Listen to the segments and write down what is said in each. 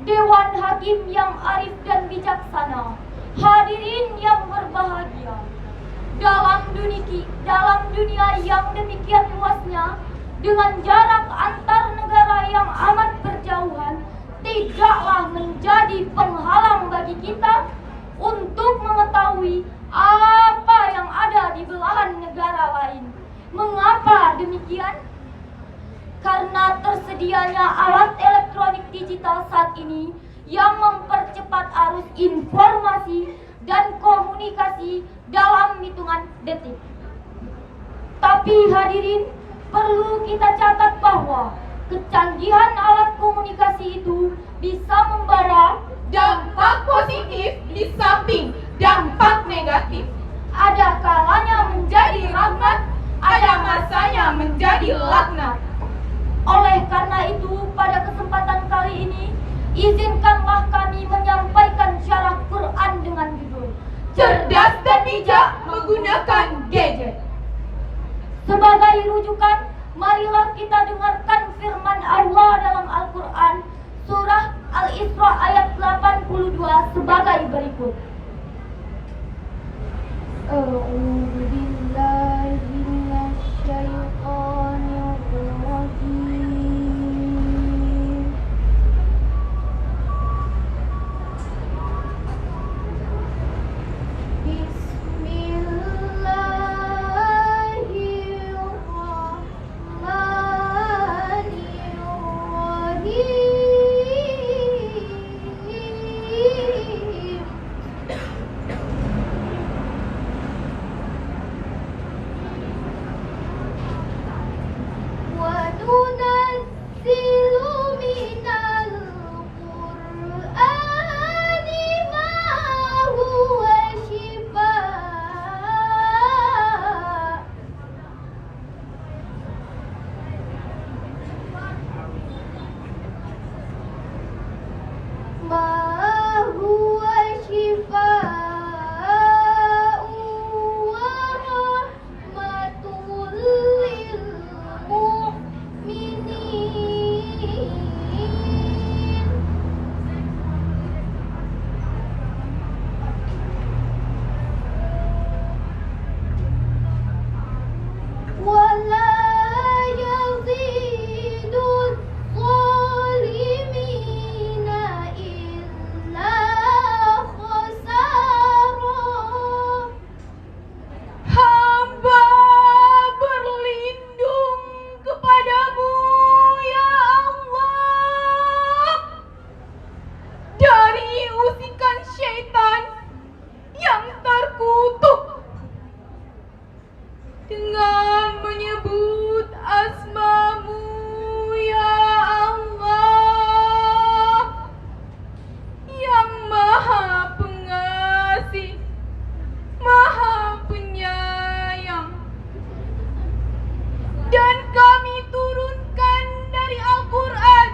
Dewan Hakim yang arif dan bijaksana, hadirin yang berbahagia. Dalam dunia yang demikian luasnya, dengan jarak antar negara yang amat berjauhan, tidaklah menjadi penghalang bagi kita untuk mengetahui apa yang ada di belahan negara lain. Mengapa demikian? Karena tersedianya alat elektronik digital saat ini yang mempercepat arus informasi dan komunikasi dalam hitungan detik. Tapi hadirin, perlu kita catat bahwa kecanggihan alat komunikasi itu bisa membawa dampak positif di samping dampak negatif. ada kalanya menjadi rahmat, Ada masanya menjadi laknat. Oleh karena itu, pada kesempatan kali ini, izinkanlah kami menyampaikan syarah Quran dengan judul Cerdas dan bijak menggunakan gadget. Sebagai rujukan, marilah kita dengarkan firman Allah dalam Al-Quran, surah Al-Isra ayat 82 sebagai berikut. A'udzu billahi minasyaitonir rajim. Dengan menyebut asma-Mu ya Allah, yang Maha Pengasih, Maha Penyayang. Dan kami turunkan dari Al-Quran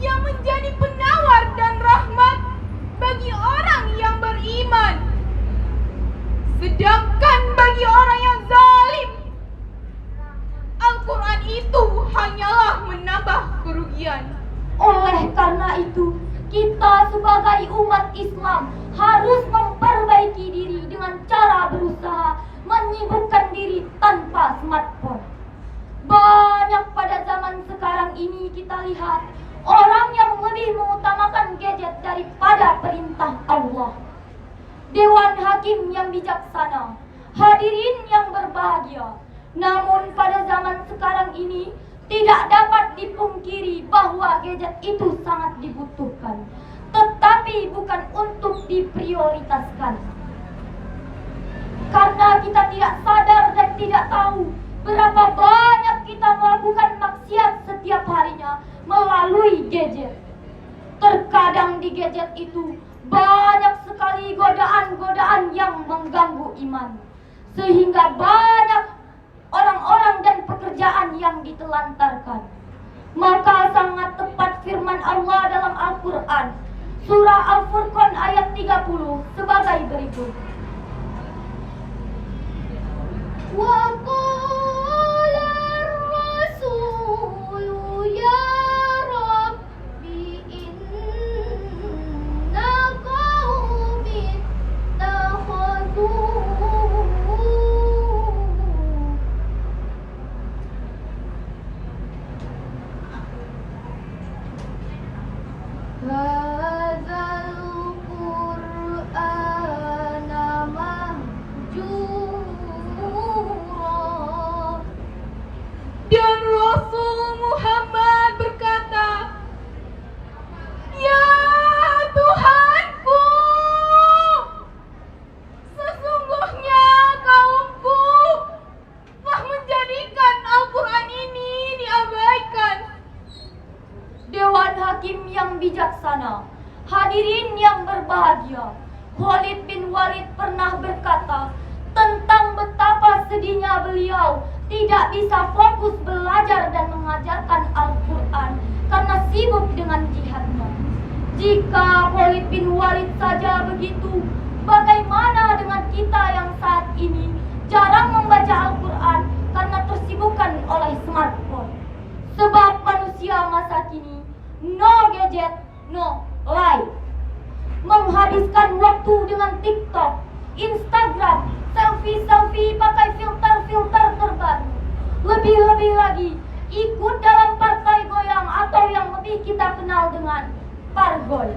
yang menjadi penawar dan rahmat bagi orang yang beriman. Sedangkan bagi orang yang zalim, Al-Quran itu hanyalah menambah kerugian. Oleh karena itu, kita sebagai umat Islam harus memperbaiki diri dengan cara berusaha menyibukkan diri tanpa smartphone. Banyak pada zaman sekarang ini kita lihat orang yang lebih mengutamakan gadget daripada perintah Allah. Dewan Hakim yang bijaksana, hadirin yang berbahagia. Namun pada zaman sekarang ini tidak dapat dipungkiri bahwa gadget itu sangat dibutuhkan, tetapi bukan untuk diprioritaskan. Karena kita tidak sadar dan tidak tahu berapa banyak kita melakukan maksiat setiap harinya melalui gadget. Terkadang di gadget itu banyak sekali godaan-godaan yang mengganggu iman, sehingga banyak orang-orang dan pekerjaan yang ditelantarkan. Maka sangat tepat firman Allah dalam Al-Quran, surah Al-Furqan ayat 30 sebagai berikut. Wa qala ar-rasulu ya rabbi inna sedihnya beliau tidak bisa fokus belajar dan mengajarkan Al-Quran karena sibuk dengan jihadnya. Jika Khalid bin Walid saja begitu, bagaimana dengan kita yang saat ini jarang membaca Al-Quran karena tersibukkan oleh smartphone? Sebab manusia masa kini no gadget, no life. Menghabiskan waktu dengan TikTok, Instagram, selfie-selfie pakai filter-filter terbaru. Lebih-lebih lagi, ikut dalam partai goyang atau yang lebih kita kenal dengan pargol.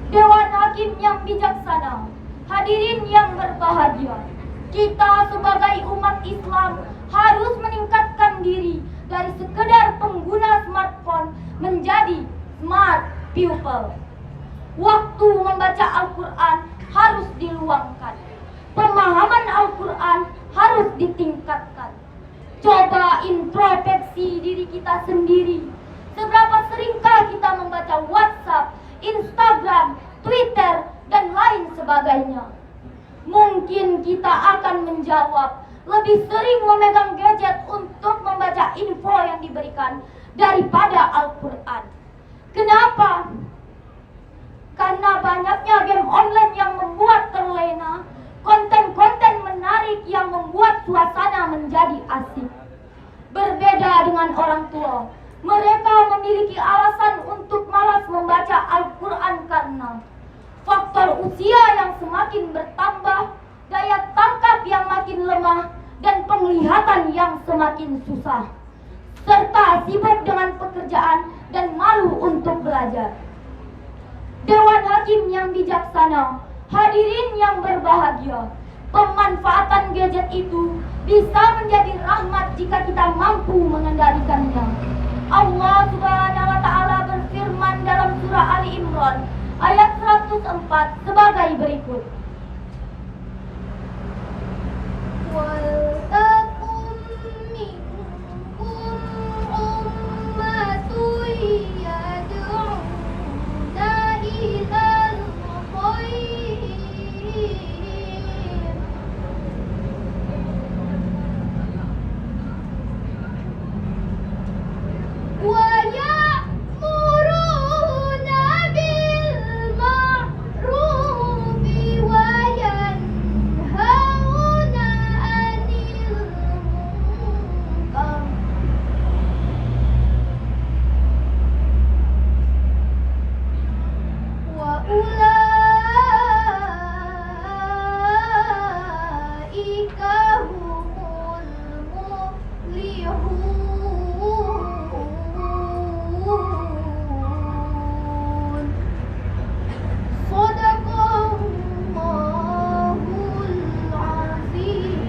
Dewan Hakim yang bijaksana, hadirin yang berbahagia, kita sebagai umat Islam harus meningkatkan diri dari sekedar pengguna smartphone menjadi smart people. Waktu membaca Al-Quran harus diluangkan. Pemahaman Al-Quran harus ditingkatkan. Coba introspeksi diri kita sendiri. Seberapa seringkah kita membaca WhatsApp, Instagram, Twitter, dan lain sebagainya? Mungkin kita akan menjawab, lebih sering memegang gadget untuk membaca info yang diberikan daripada Al-Quran. Kenapa? Karena banyaknya game online yang membuat terlena, konten-konten menarik yang membuat suasana menjadi asik. Berbeda dengan orang tua, mereka memiliki alasan untuk malas membaca Al-Quran karena faktor usia yang semakin bertambah, daya tangkap yang makin lemah, dan penglihatan yang semakin susah, serta sibuk dengan pekerjaan dan malu untuk belajar. Dewan Hakim yang bijaksana, hadirin yang berbahagia, pemanfaatan gadget itu bisa menjadi rahmat jika kita mampu mengendalikannya. Allah Subhanahu wa Ta'ala berfirman dalam surah Ali Imran ayat 104 sebagai berikut. وَلْتَكُنْ مِنْكُمْ أُمَّةٌ يَدْعُونَ إِلَى الْخَيْرِ وَيَأْمُرُونَ بِالْمَعْرُوفِ وَيَنْهَوْنَ عَنِ الْمُنكَرِ وَأُولَئِكَ هُمُ الْمُفْلِحُونَ. Shadaqallahul azim.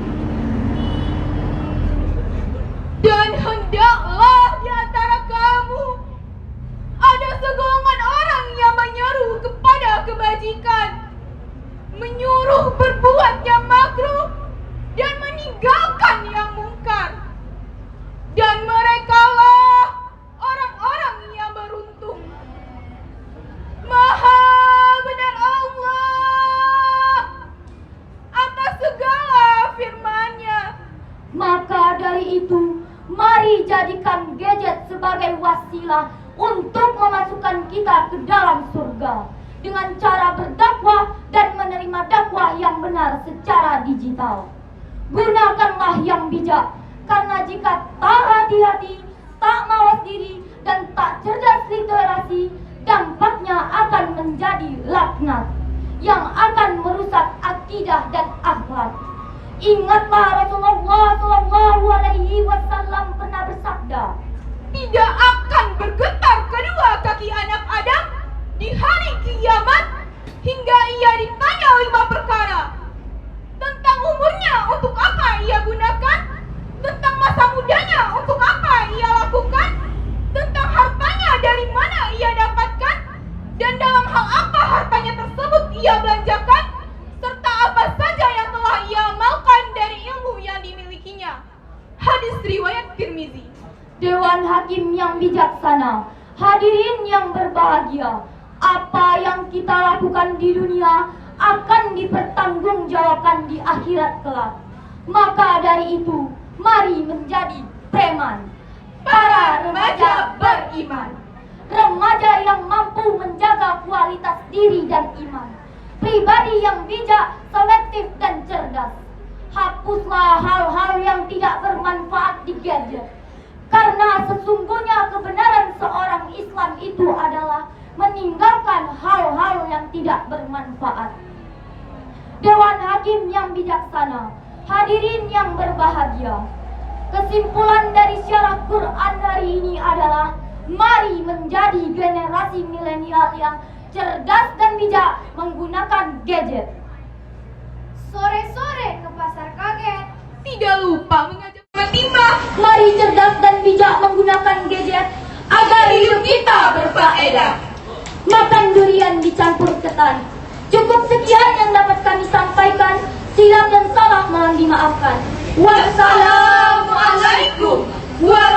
Dan hendaklah di antara kamu ada segolongan orang yang menyeru kepada kebajikan, menyuruh berbuat yang makruh, dan meninggalkan yang mungkar. Dan merekalah orang-orang yang beruntung. Maha benar Allah atas segala firman-Nya. Maka dari itu, mari jadikan gadget sebagai wasilah untuk memasukkan kita ke dalam surga dengan cara berdakwah dan menerima dakwah yang benar secara digital. Gunakanlah yang bijak, karena jika tak hati-hati, tak mawas diri, dan tak cerdas literasi, dampaknya akan menjadi laknat yang akan merusak akidah dan akhlak. Ingatlah Rasulullah SAW pernah bersabda, Tidak akan bergetar kedua kaki anak Adam di hari kiamat hingga ia ditanya 5 perkara. Tentang umurnya, untuk apa ia gunakan? Tentang masa mudanya, untuk apa ia lakukan? Tentang hartanya, dari mana ia dapatkan? Dan dalam hal apa hartanya tersebut ia belanjakan? Serta apa saja yang telah ia amalkan dari ilmu yang dimilikinya. Hadis riwayat Tirmizi. Dewan Hakim yang bijaksana, hadirin yang berbahagia, apa yang kita lakukan di dunia akan dipertanggungjawabkan di akhirat kelak. Maka dari itu, mari menjadi preman, para remaja beriman. Remaja yang mampu menjaga kualitas diri dan iman. Pribadi yang bijak, selektif dan cerdas. Hapuslah hal-hal yang tidak bermanfaat di gadget. Karena sesungguhnya kebenaran seorang Islam itu adalah meninggalkan hal-hal yang tidak bermanfaat. Dewan Hakim yang bijaksana, hadirin yang berbahagia, kesimpulan dari syarah Quran hari ini adalah mari menjadi generasi milenial yang cerdas dan bijak menggunakan gadget. Sore-sore ke pasar kaget. Tidak lupa mengajak Fatimah. Mari cerdas dan bijak menggunakan gadget Agar hidup kita berfaedah. makan durian dicampur ketan. Cukup sekian yang dapat kami sampaikan. Silap dan salah mohon dimaafkan. Wassalamualaikum warahmatullahi